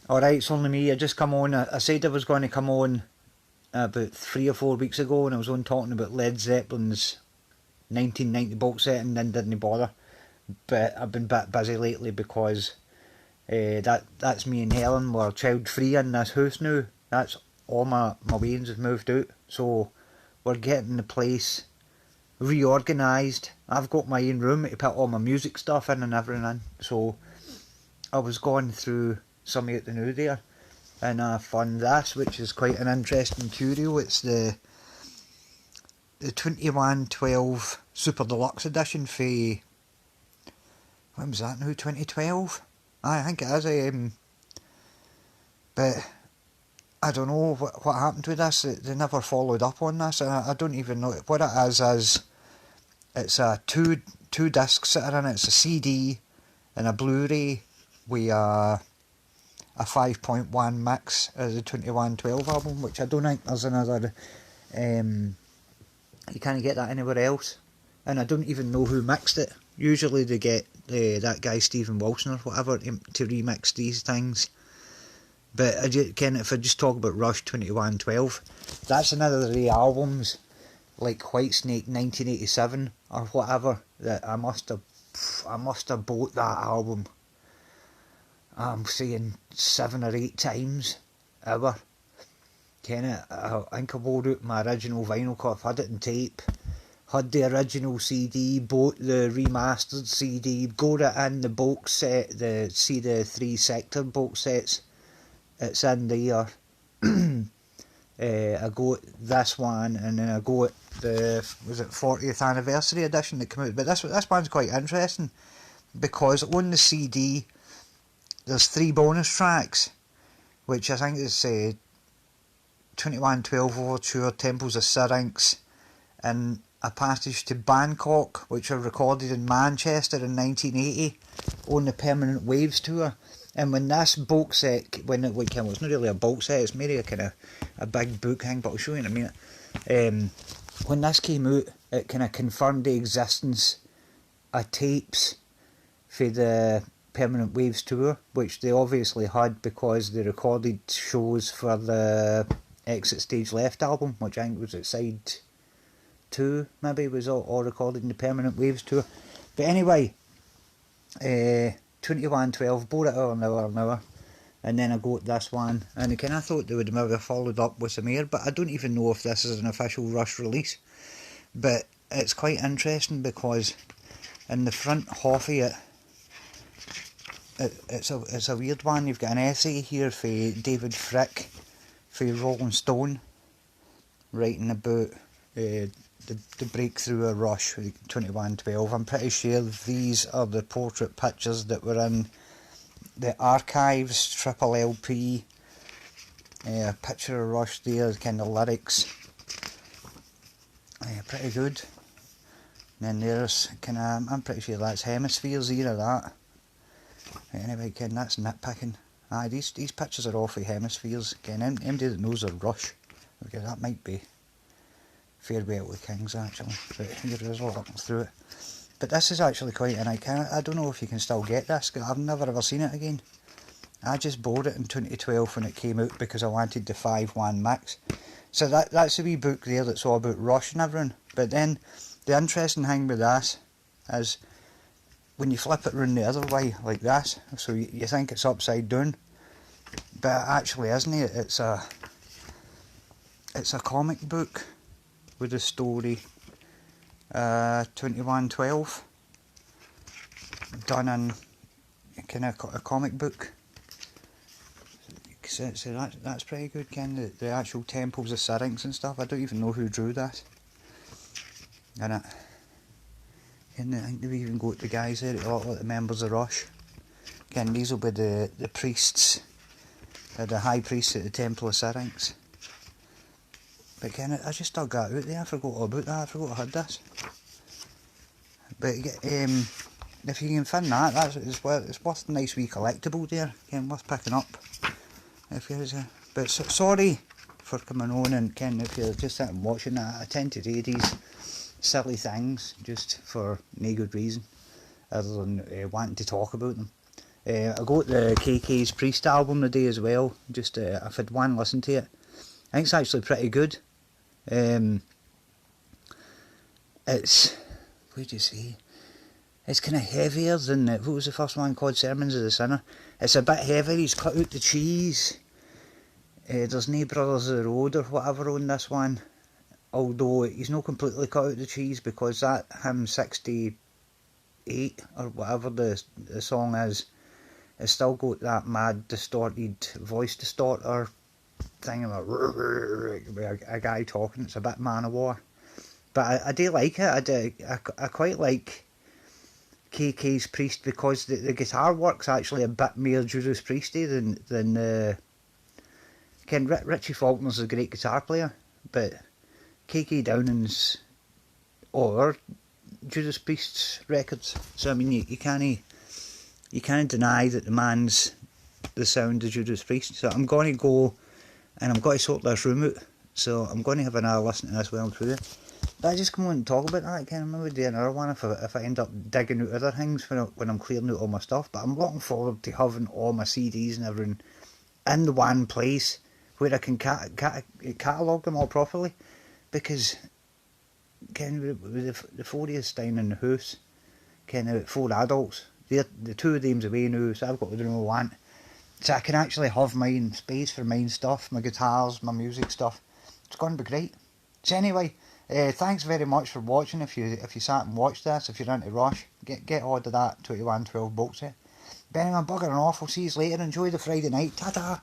Alright, it's only me. I just come on. I said I was going to come on about 3 or 4 weeks ago, and I was on talking about Led Zeppelin's 1990 box set and then didn't bother. But I've been a bit busy lately because that's me and Helen. We're child free in this house now. That's all my weans have moved out. So we're getting the place reorganised. I've got my own room to put all my music stuff in and everything. So I was going through some of the new there, and I found this, which is quite an interesting curio. It's the 2112 Super Deluxe Edition for, when was that now, 2012? I think it is, but I don't know what happened with this. They never followed up on this, and I don't even know what it is. It's a two discs sitting in it. It's a CD and a Blu-ray with a 5.1 mix of the 2112 album, which I don't think there's another. You can't get that anywhere else, and I don't even know who mixed it. Usually they get that guy Stephen Wilson or whatever to remix these things. But if I just talk about Rush 2112, that's another of the albums like Whitesnake 1987 or whatever that I must have bought that album. I'm saying 7 or 8 times ever. I think I bought out my original vinyl cut, had it in tape, had the original CD, bought the remastered CD, got it in the box set, the 3 sector box sets. It's in there. I got this one, and then I got the 40th anniversary edition that came out. But this one's quite interesting because on the CD there's 3 bonus tracks, which I think is 2112 Overture, Temples of Syrinx, and a passage to Bangkok, which are recorded in Manchester in 1980 on the Permanent Waves tour. And when this box set, it's not really a box set, it's maybe a big book thing, but I'll show you in a minute. When this came out, it kind of confirmed the existence of tapes for the Permanent Waves tour, which they obviously had because they recorded shows for the Exit Stage Left album, which I think was at side 2, maybe, was all recorded in the Permanent Waves tour. But anyway, 2112, bought it an hour, and then I got this one, and again I thought they would maybe have followed up with some more, but I don't even know if this is an official Rush release. But it's quite interesting because in the front half of it, it's a weird one. You've got an essay here for David Frick for Rolling Stone, writing about the breakthrough of Rush 2112. I'm pretty sure these are the portrait pictures that were in the Archives triple LP. A picture of Rush there, kind of lyrics. Pretty good. And then there's I'm pretty sure that's Hemispheres here of that. Anyway, that's nitpicking. These pictures are all for Hemispheres. Anybody that knows a Rush, okay, that might be Farewell to Kings actually, but there is a lot through it. But this is actually quite, and I don't know if you can still get this, I've never ever seen it again. I just bought it in 2012 when it came out because I wanted the 5.1 mix. So that's a wee book there that's all about Rush and everything. But then the interesting thing with this is when you flip it round the other way like this, so you think it's upside down, but it actually isn't. It's a comic book with the story 2112 done in kind of a comic book. So that's pretty good, the actual Temples of Syrinx and stuff. I don't even know who drew that. And I think they've even got the guys there, a lot like the members of Rush. Again, these will be the priests, the high priests at the Temple of Syrinx. But again, I just dug that out there. I forgot all about that. I forgot I had this. But if you can find that, it's worth a nice wee collectible there. Again, worth picking up. But sorry for coming on, and if you're just sitting watching that, I tend to do these silly things just for no good reason, other than wanting to talk about them. I got the KK's Priest album today as well. Just I've had one listen to it. I think it's actually pretty good. It's, what do you say? It's kind of heavier than what was the first one called? Sermons of the Sinner. It's a bit heavier. He's cut out the cheese. There's no Brothers of the Road or whatever on this one. Although he's not completely cut out the cheese, because that hymn 68 or whatever the song is, it's still got that mad distorted voice distorter thing about a guy talking. It's a bit Man-O-War, but I do like it. I quite like KK's Priest, because the guitar work's actually a bit more Judas Priesty than Ken. Richie Faulkner's a great guitar player, but KK Downing's or Judas Priest's records. So I mean, you can't deny that the man's the sound of Judas Priest. So I'm going to go and I'm going to sort this room out. So I'm going to have another listen to this well and through it. But I just come on and talk about that again. I'm maybe do another one if I end up digging out other things when I'm clearing out all my stuff. But I'm looking forward to having all my CDs and everything in the one place where I can catalogue them all properly. Because with the 4 days staying in the house, with 4 adults, the 2 of them's away now, so I've got the room I want. So I can actually have mine space for mine stuff, my guitars, my music stuff. It's going to be great. So anyway, thanks very much for watching. If you sat and watched this, if you're into Rush, get hold of that 2112 box set. But anyway, I'm buggering off. I'll see you later. Enjoy the Friday night. Ta-ta!